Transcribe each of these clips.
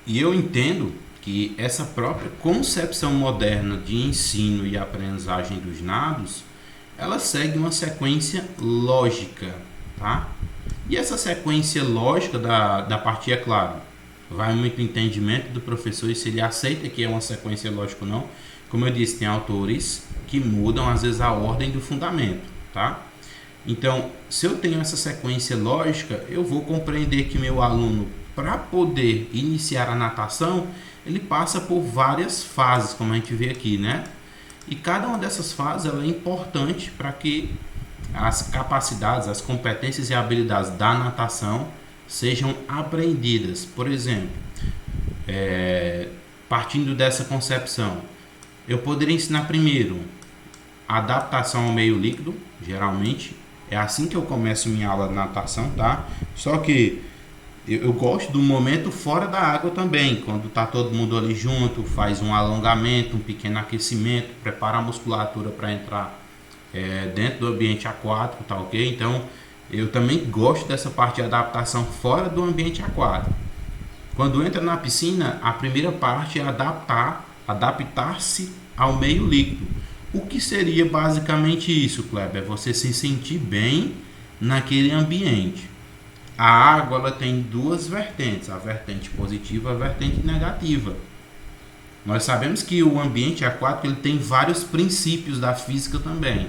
E eu entendo que essa própria concepção moderna de ensino e aprendizagem dos nados, ela segue uma sequência lógica, tá? E essa sequência lógica da parte, é claro, vai muito entendimento do professor e se ele aceita que é uma sequência lógica ou não. Como eu disse, tem autores que mudam às vezes a ordem do fundamento, tá? Então, se eu tenho essa sequência lógica, eu vou compreender que meu aluno, para poder iniciar a natação, ele passa por várias fases, como a gente vê aqui, né? E cada uma dessas fases ela é importante para que as capacidades, as competências e habilidades da natação sejam aprendidas. Por exemplo, partindo dessa concepção, eu poderia ensinar primeiro a adaptação ao meio líquido, geralmente. É assim que eu começo minha aula de natação, tá? Só que eu gosto do momento fora da água também, quando tá todo mundo ali junto, faz um alongamento, um pequeno aquecimento, prepara a musculatura para entrar dentro do ambiente aquático, tá ok? Então, eu também gosto dessa parte de adaptação fora do ambiente aquático. Quando entra na piscina, a primeira parte é adaptar-se ao meio líquido. O que seria basicamente isso, Kleber? É você se sentir bem naquele ambiente. A água ela tem duas vertentes, a vertente positiva e a vertente negativa. Nós sabemos que o ambiente aquático ele tem vários princípios da física também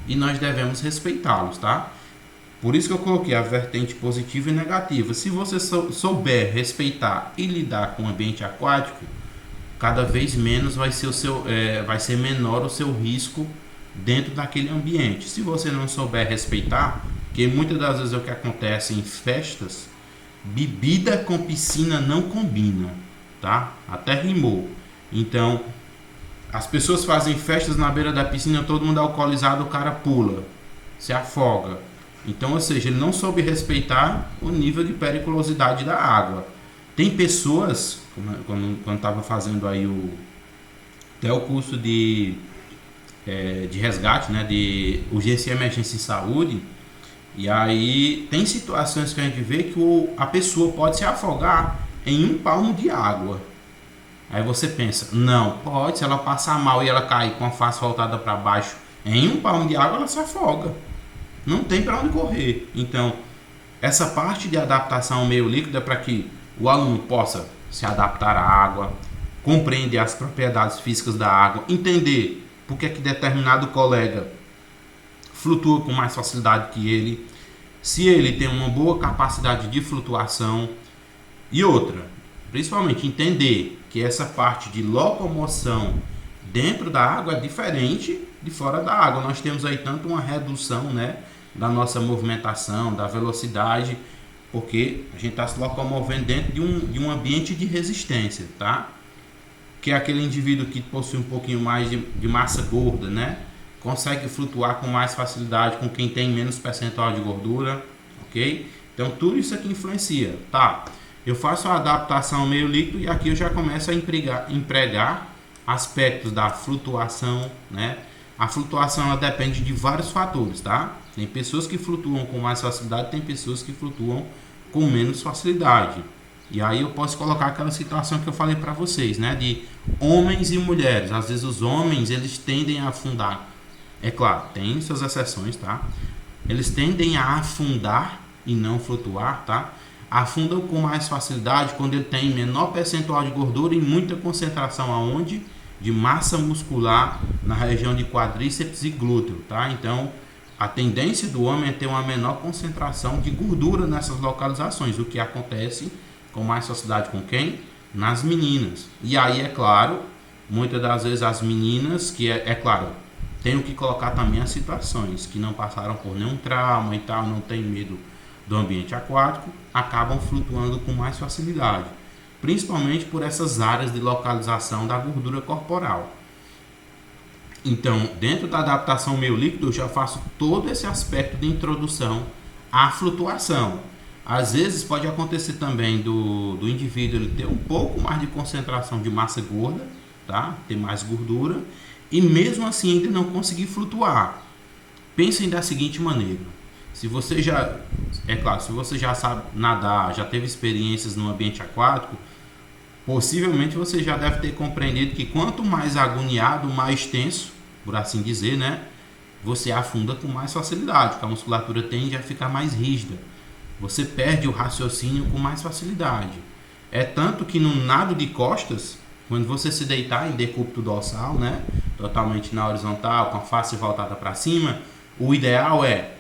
e nós devemos respeitá-los, tá? Por isso que eu coloquei a vertente positiva e negativa. Se você souber respeitar e lidar com o ambiente aquático, cada vez menos vai ser menor o seu risco dentro daquele ambiente. Se você não souber respeitar, que muitas das vezes é o que acontece em festas, bebida com piscina não combina, tá? Até rimou. Então, as pessoas fazem festas na beira da piscina, todo mundo alcoolizado, o cara pula, se afoga. Então, ou seja, ele não soube respeitar o nível de periculosidade da água. Tem pessoas, quando estava fazendo aí até o curso de resgate, né, de urgência e emergência em saúde, e aí tem situações que a gente vê que a pessoa pode se afogar em um palmo de água. Aí você pensa, não, pode, se ela passar mal e ela cair com a face voltada para baixo em um palmo de água, ela se afoga. Não tem para onde correr. Então, essa parte de adaptação ao meio líquido é para que o aluno possa se adaptar à água, compreender as propriedades físicas da água, entender por que determinado colega flutua com mais facilidade que ele, se ele tem uma boa capacidade de flutuação e outra, principalmente entender que essa parte de locomoção dentro da água é diferente de fora da água. Nós temos aí tanto uma redução, né, da nossa movimentação, da velocidade, porque a gente está se locomovendo dentro de um ambiente de resistência, tá? Que é aquele indivíduo que possui um pouquinho mais de massa gorda, né? Consegue flutuar com mais facilidade com quem tem menos percentual de gordura, ok? Então tudo isso aqui influencia, tá? Eu faço a adaptação ao meio líquido e aqui eu já começo a empregar aspectos da flutuação, né? A flutuação ela depende de vários fatores, tá? Tem pessoas que flutuam com mais facilidade, tem pessoas que flutuam com menos facilidade. E aí eu posso colocar aquela situação que eu falei para vocês, né? De homens e mulheres. Às vezes os homens, eles tendem a afundar. É claro, tem suas exceções, tá? Eles tendem a afundar e não flutuar, tá? Afundam com mais facilidade quando ele tem menor percentual de gordura e muita concentração aonde? De massa muscular na região de quadríceps e glúteo, tá? Então, a tendência do homem é ter uma menor concentração de gordura nessas localizações, o que acontece com mais facilidade com quem? Nas meninas. E aí, é claro, muitas das vezes as meninas, que é claro, tenho que colocar também as situações que não passaram por nenhum trauma e tal, não tem medo do ambiente aquático, acabam flutuando com mais facilidade, principalmente por essas áreas de localização da gordura corporal. Então, dentro da adaptação meio líquido, eu já faço todo esse aspecto de introdução à flutuação. Às vezes pode acontecer também do indivíduo ele ter um pouco mais de concentração de massa gorda, tá? Ter mais gordura, e mesmo assim ainda não conseguir flutuar. Pensem da seguinte maneira: se você já sabe nadar, já teve experiências no ambiente aquático, Possivelmente você já deve ter compreendido que quanto mais agoniado, mais tenso, por assim dizer, né, você afunda com mais facilidade, porque a musculatura tende a ficar mais rígida. Você perde o raciocínio com mais facilidade. É tanto que no nado de costas, quando você se deitar em decúbito dorsal, né, totalmente na horizontal, com a face voltada para cima, o ideal é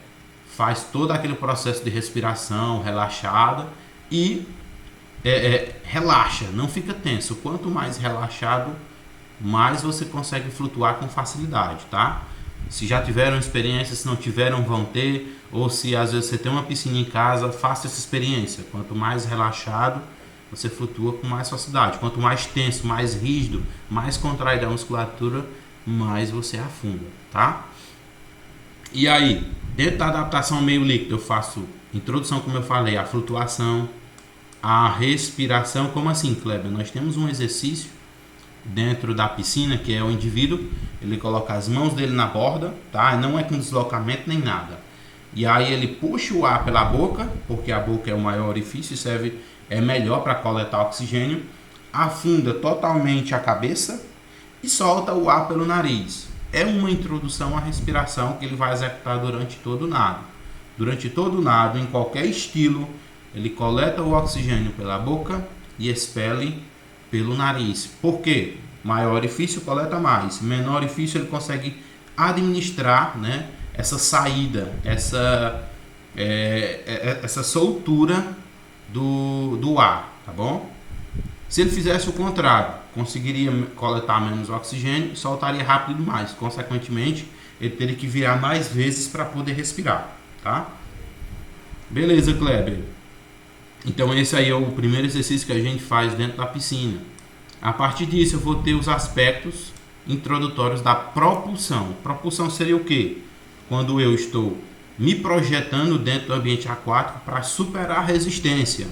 faz todo aquele processo de respiração relaxada e relaxa, não fica tenso. Quanto mais relaxado, mais você consegue flutuar com facilidade, tá? Se já tiveram experiência, se não tiveram, vão ter. Ou se às vezes você tem uma piscina em casa, faça essa experiência. Quanto mais relaxado, você flutua com mais facilidade. Quanto mais tenso, mais rígido, mais contraída a musculatura, mais você afunda, tá? E aí, dentro da adaptação ao meio líquido, eu faço introdução, como eu falei, a flutuação, a respiração. Como assim, Kleber? Nós temos um exercício dentro da piscina que é o indivíduo, ele coloca as mãos dele na borda, tá? Não é com deslocamento nem nada. E aí ele puxa o ar pela boca, porque a boca é o maior orifício e é melhor para coletar oxigênio, afunda totalmente a cabeça e solta o ar pelo nariz. É uma introdução à respiração que ele vai executar durante todo o nado. Durante todo o nado, em qualquer estilo, ele coleta o oxigênio pela boca e expele pelo nariz. Por quê? Maior orifício coleta mais, menor orifício ele consegue administrar, né, essa saída, essa soltura do ar, tá bom? Se ele fizesse o contrário, conseguiria coletar menos oxigênio e soltaria rápido demais. Consequentemente, ele teria que virar mais vezes para poder respirar, tá? Beleza, Kleber. Então esse aí é o primeiro exercício que a gente faz dentro da piscina. A partir disso eu vou ter os aspectos introdutórios da propulsão. Propulsão seria o quê? Quando eu estou me projetando dentro do ambiente aquático para superar a resistência.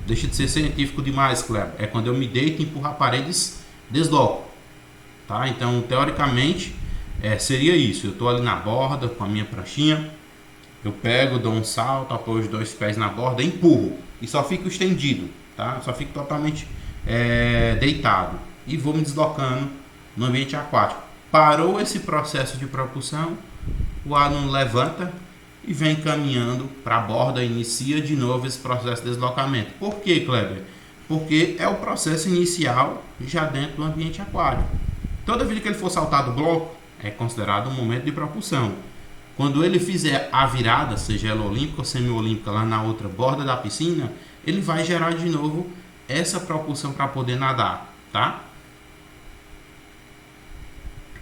Deixa de ser científico demais, Kleber. É quando eu me deito, empurro paredes, desloco. Tá? Então, teoricamente, seria isso. Eu estou ali na borda com a minha pranchinha. Eu pego, dou um salto, apoio os dois pés na borda, empurro. E só fico estendido. Tá? Só fico totalmente deitado. E vou me deslocando no ambiente aquático. Parou esse processo de propulsão, o aluno levanta e vem caminhando para a borda, inicia de novo esse processo de deslocamento. Por quê, Kleber? Porque é o processo inicial já dentro do ambiente aquático. Toda vez que ele for saltar do bloco, é considerado um momento de propulsão. Quando ele fizer a virada, seja ela olímpica ou semi-olímpica, lá na outra borda da piscina, ele vai gerar de novo essa propulsão para poder nadar, tá?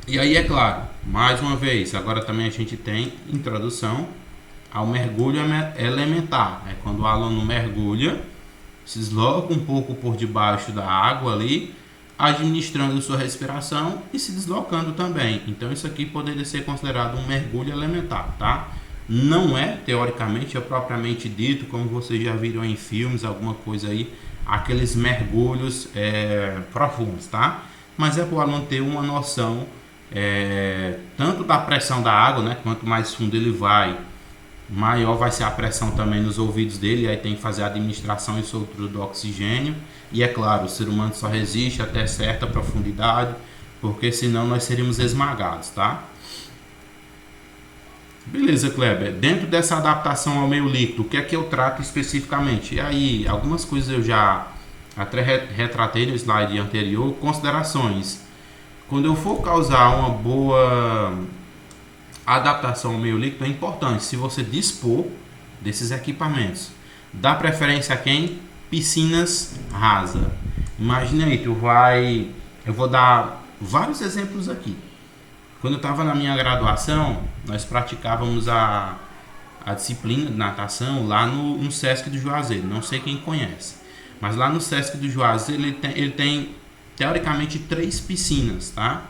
E aí, é claro, mais uma vez, agora também a gente tem introdução ao mergulho elementar. É quando o aluno mergulha, se desloca um pouco por debaixo da água ali, administrando sua respiração e se deslocando também. Então isso aqui poderia ser considerado um mergulho elementar, tá? Não é, teoricamente, propriamente dito, como vocês já viram em filmes, alguma coisa aí, aqueles mergulhos profundos, tá? Mas é para o aluno ter uma noção tanto da pressão da água, né? Quanto mais fundo ele vai, maior vai ser a pressão também nos ouvidos dele, aí tem que fazer a administração e soltura do oxigênio. E é claro, o ser humano só resiste até certa profundidade, porque senão nós seríamos esmagados, tá? Beleza, Kleber. Dentro dessa adaptação ao meio líquido, o que é que eu trato especificamente? E aí, algumas coisas eu já até retratei no slide anterior, considerações. Quando eu for causar uma boa adaptação ao meio líquido, é importante, se você dispor desses equipamentos, dá preferência a quem? Piscinas rasas. Imagina aí, eu vou dar vários exemplos aqui. Quando eu estava na minha graduação, nós praticávamos a disciplina de natação lá no Sesc do Juazeiro. Não sei quem conhece, mas lá no Sesc do Juazeiro ele tem teoricamente 3 piscinas, tá?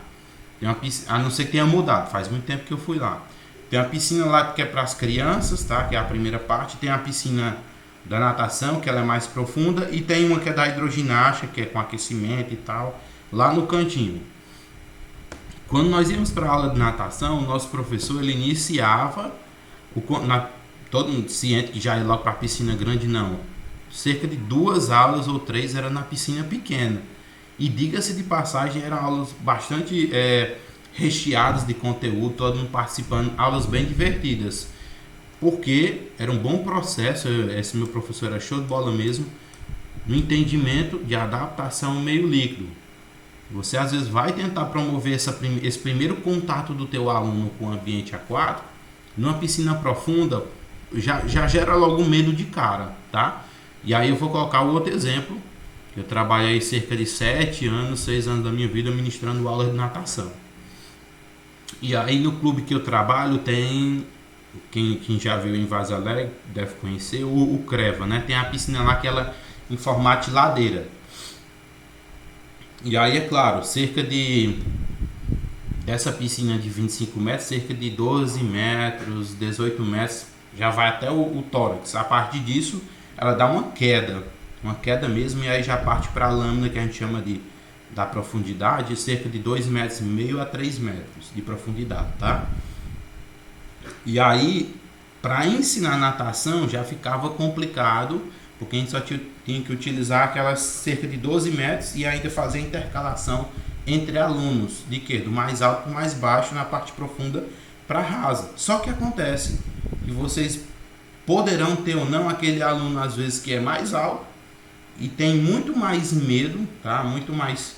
Tem uma piscina, a não ser que tenha mudado, faz muito tempo que eu fui lá. Tem a piscina lá que é para as crianças, tá? Que é a primeira parte. Tem a piscina da natação, que ela é mais profunda, e tem uma que é da hidroginástica, que é com aquecimento e tal, lá no cantinho. Quando nós íamos para a aula de natação, o nosso professor ele iniciava todo mundo ciente que já ia logo para a piscina grande, não. cerca de 2 aulas ou 3 era na piscina pequena. E diga-se de passagem, eram aulas bastante recheadas de conteúdo, todo mundo participando, aulas bem divertidas. Porque era um bom processo, esse meu professor era show de bola mesmo, no entendimento de adaptação ao meio líquido. Você às vezes vai tentar promover esse primeiro contato do teu aluno com o ambiente aquático, numa piscina profunda, já gera logo medo de cara, tá? E aí eu vou colocar o outro exemplo. Eu trabalhei cerca de 7 anos, 6 anos da minha vida ministrando aulas de natação. E aí no clube que eu trabalho tem, quem já viu em Vaza Alegre deve conhecer, o Creva, né? Tem a piscina lá que ela em formato de ladeira. E aí é claro, essa piscina de 25 metros, cerca de 12 metros, 18 metros, já vai até o tórax. A partir disso, ela dá uma queda mesmo, e aí já parte para a lâmina que a gente chama da profundidade, cerca de 2,5 metros a 3 metros de profundidade, tá? E aí, para ensinar natação já ficava complicado, porque a gente só tinha que utilizar aquelas cerca de 12 metros e ainda fazer a intercalação entre alunos, de que? Do mais alto para o mais baixo, na parte profunda para rasa. Só que acontece que vocês poderão ter ou não aquele aluno, às vezes, que é mais alto e tem muito mais medo, tá? Muito mais,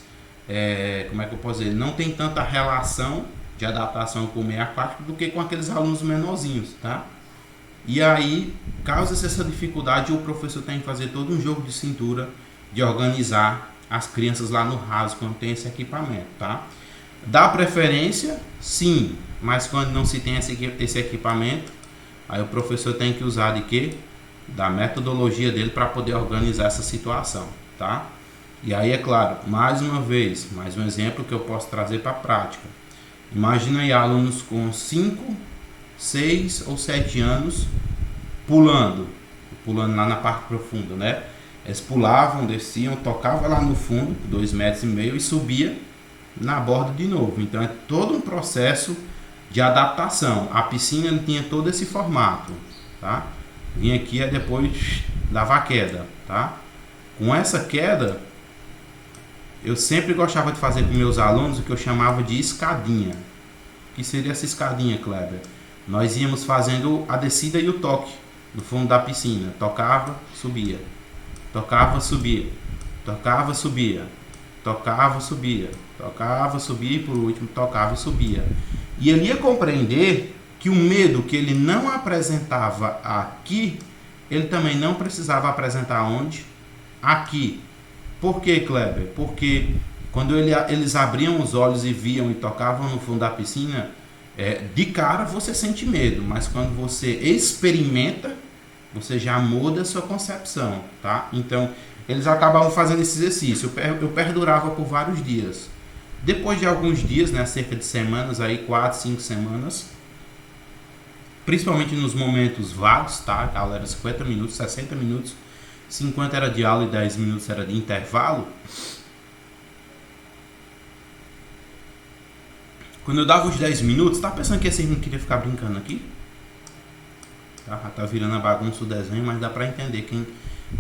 como é que eu posso dizer? Não tem tanta relação de adaptação com o meio aquático do que com aqueles alunos menorzinhos, tá? E aí, causa-se essa dificuldade, o professor tem que fazer todo um jogo de cintura, de organizar as crianças lá no raso, quando tem esse equipamento, tá? Dá preferência? Sim, mas quando não se tem esse equipamento, aí o professor tem que usar de quê? Da metodologia dele para poder organizar essa situação, tá? E aí, é claro, mais uma vez, mais um exemplo que eu posso trazer para a prática. Imagina aí alunos com 5, 6 ou 7 anos pulando lá na parte profunda, né? Eles pulavam, desciam, tocavam lá no fundo, 2,5 metros e subia na borda de novo. Então é todo um processo de adaptação. A piscina tinha todo esse formato, tá? Vinha aqui e depois dava a queda, tá? Com essa queda, eu sempre gostava de fazer com meus alunos o que eu chamava de escadinha. O que seria essa escadinha, Kleber? Nós íamos fazendo a descida e o toque no fundo da piscina. Tocava, subia. Tocava, subia. Tocava, subia. Tocava, subia. Tocava, subia e por último tocava e subia. E ele ia compreender que o medo que ele não apresentava aqui, ele também não precisava apresentar onde? Aqui. Por quê, Kleber? Porque quando eles abriam os olhos e viam e tocavam no fundo da piscina, de cara você sente medo, mas quando você experimenta, você já muda a sua concepção, tá? Então, eles acabavam fazendo esse exercício. Eu perdurava por vários dias. Depois de alguns dias, né, cerca de semanas, aí 4, 5 semanas, principalmente nos momentos vagos, tá? A aula era 50 minutos, 60 minutos, 50 era de aula e 10 minutos era de intervalo. Quando eu dava os 10 minutos, tá pensando que vocês não queriam ficar brincando aqui? Tá virando a bagunça o desenho, mas dá pra entender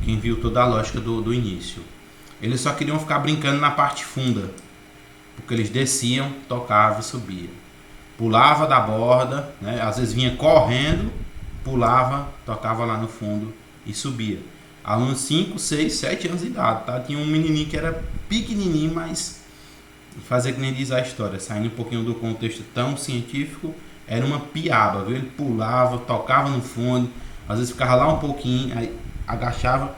quem viu toda a lógica do início. Eles só queriam ficar brincando na parte funda, porque eles desciam, tocavam e subiam. Pulava da borda, né? Às vezes vinha correndo, pulava, tocava lá no fundo e subia. Alunos 5, 6, 7 anos de idade, tá? Tinha um menininho que era pequenininho, mas fazer que nem diz a história, saindo um pouquinho do contexto tão científico, era uma piaba, viu? Ele pulava, tocava no fundo, às vezes ficava lá um pouquinho, aí agachava,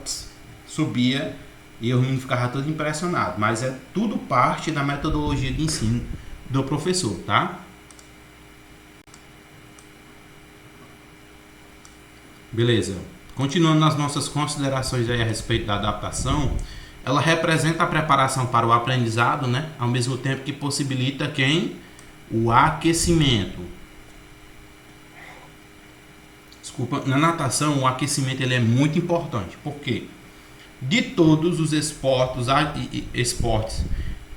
subia e o menino ficava todo impressionado. Mas é tudo parte da metodologia de ensino do professor, tá? Beleza. Continuando nas nossas considerações aí a respeito da adaptação, ela representa a preparação para o aprendizado, né? Ao mesmo tempo que possibilita quem? O aquecimento. Desculpa, na natação o aquecimento ele é muito importante. Por quê? De todos os esportes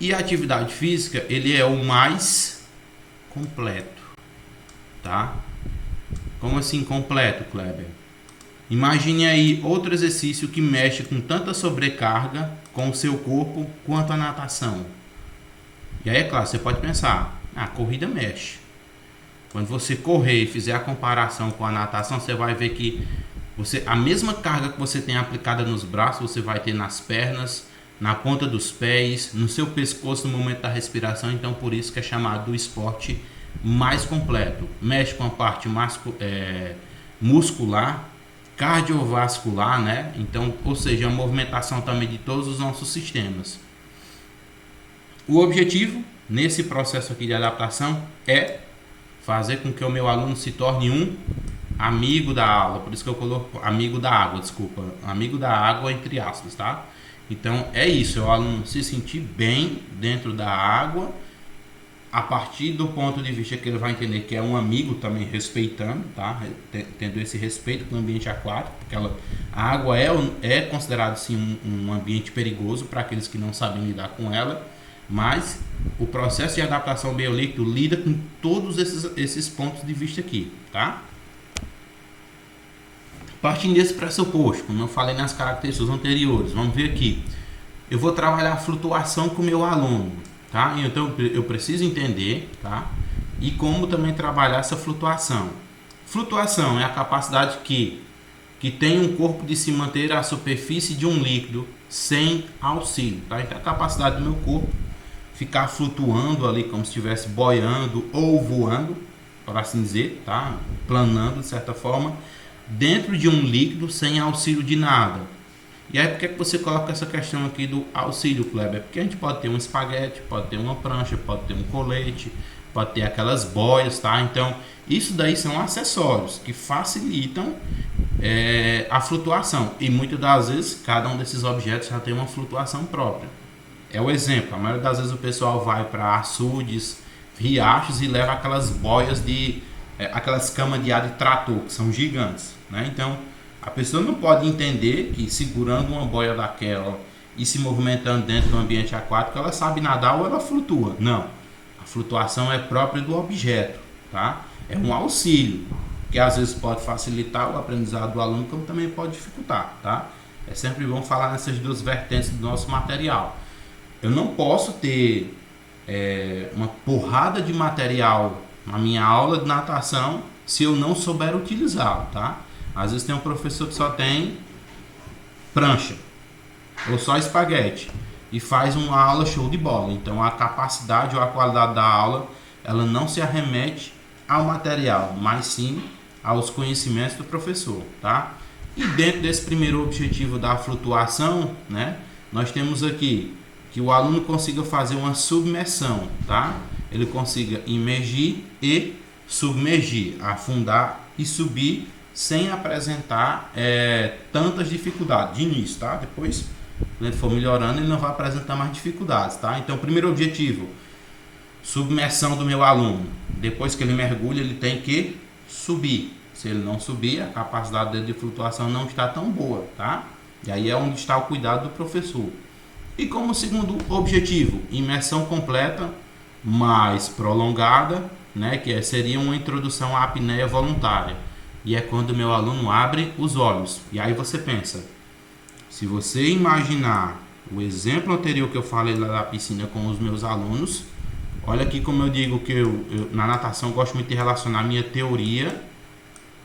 e atividade física, ele é o mais completo, tá? Como assim completo, Kleber? Imagine aí outro exercício que mexe com tanta sobrecarga com o seu corpo quanto a natação. E aí, é claro, você pode pensar, a corrida mexe. Quando você correr e fizer a comparação com a natação, você vai ver que a mesma carga que você tem aplicada nos braços, você vai ter nas pernas, na ponta dos pés, no seu pescoço no momento da respiração. Então, por isso que é chamado do esporte mais completo. Mexe com a parte muscular, cardiovascular, né? Então, ou seja, a movimentação também de todos os nossos sistemas. O objetivo nesse processo aqui de adaptação é fazer com que o meu aluno se torne um amigo da aula. Por isso que eu coloco amigo da água, amigo da água entre aspas, tá? Então é isso, o aluno se sentir bem dentro da água, a partir do ponto de vista que ele vai entender que é um amigo também, respeitando, tá? Tendo esse respeito com o ambiente aquático, porque a água é considerado sim um ambiente perigoso para aqueles que não sabem lidar com ela, mas o processo de adaptação biolíquido lida com todos esses pontos de vista aqui, tá? Partindo desse pressuposto, como eu falei nas características anteriores, vamos ver aqui. Eu vou trabalhar a flutuação com o meu aluno, tá? Então eu preciso entender, tá? E como também trabalhar essa flutuação. Flutuação é a capacidade que tem um corpo de se manter à superfície de um líquido sem auxílio, tá? Então a capacidade do meu corpo ficar flutuando ali como se estivesse boiando ou voando, por assim dizer, tá? Planando de certa forma, dentro de um líquido sem auxílio de nada. E aí por que você coloca essa questão aqui do auxílio, Kleber? Porque a gente pode ter um espaguete, pode ter uma prancha, pode ter um colete, pode ter aquelas boias, tá? Então isso daí são acessórios que facilitam a flutuação, e muitas das vezes cada um desses objetos já tem uma flutuação própria. É o exemplo, a maioria das vezes o pessoal vai para açudes, riachos e leva aquelas boias aquelas camas de ar de trator, que são gigantes, né? Então a pessoa não pode entender que segurando uma boia daquela e se movimentando dentro do ambiente aquático, ela sabe nadar ou ela flutua. Não, a flutuação é própria do objeto, tá? É um auxílio, que às vezes pode facilitar o aprendizado do aluno, como também pode dificultar, tá? É sempre bom falar nessas duas vertentes do nosso material. Eu não posso ter uma porrada de material na minha aula de natação se eu não souber utilizá-lo, tá? Às vezes tem um professor que só tem prancha ou só espaguete e faz uma aula show de bola. Então a capacidade ou a qualidade da aula, ela não se arremete ao material, mas sim aos conhecimentos do professor, tá? E dentro desse primeiro objetivo da flutuação, né, nós temos aqui que o aluno consiga fazer uma submersão, tá? Ele consiga imergir e submergir, afundar e subir sem apresentar tantas dificuldades de início, tá? Depois, quando ele for melhorando, ele não vai apresentar mais dificuldades, tá? Então, primeiro objetivo, submersão do meu aluno. Depois que ele mergulha, ele tem que subir. Se ele não subir, a capacidade dele de flutuação não está tão boa, tá? E aí é onde está o cuidado do professor. E como segundo objetivo, imersão completa, mais prolongada, né? Que seria uma introdução à apneia voluntária. E é quando o meu aluno abre os olhos. E aí você pensa, se você imaginar o exemplo anterior que eu falei lá da piscina com os meus alunos, olha aqui como eu digo que eu na natação gosto muito de relacionar minha teoria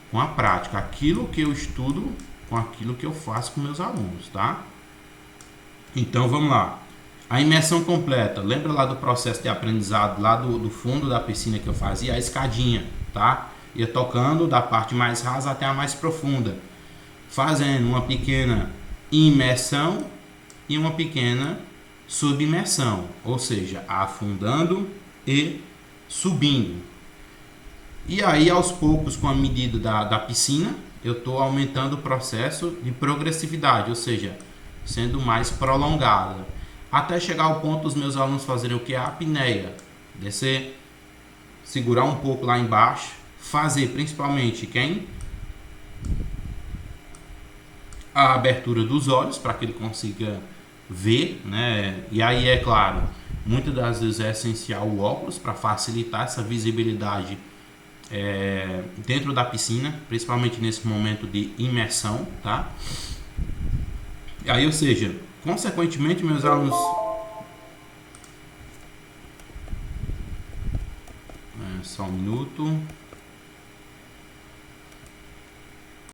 com a prática. Aquilo que eu estudo com aquilo que eu faço com meus alunos, tá? Então vamos lá. A imersão completa, lembra lá do processo de aprendizado, lá do fundo da piscina que eu fazia? A escadinha, tá? Ia tocando da parte mais rasa até a mais profunda, fazendo uma pequena imersão e uma pequena submersão, ou seja, afundando e subindo. E aí aos poucos, com a medida da piscina, eu estou aumentando o processo de progressividade, ou seja, sendo mais prolongada, até chegar ao ponto dos meus alunos fazerem o que? A apneia, descer, segurar um pouco lá embaixo, fazer principalmente a abertura dos olhos para que ele consiga ver, né? E aí é claro, muitas das vezes é essencial o óculos para facilitar essa visibilidade dentro da piscina, principalmente nesse momento de imersão, tá? Aí, ou seja, consequentemente, meus alunos, só um minuto.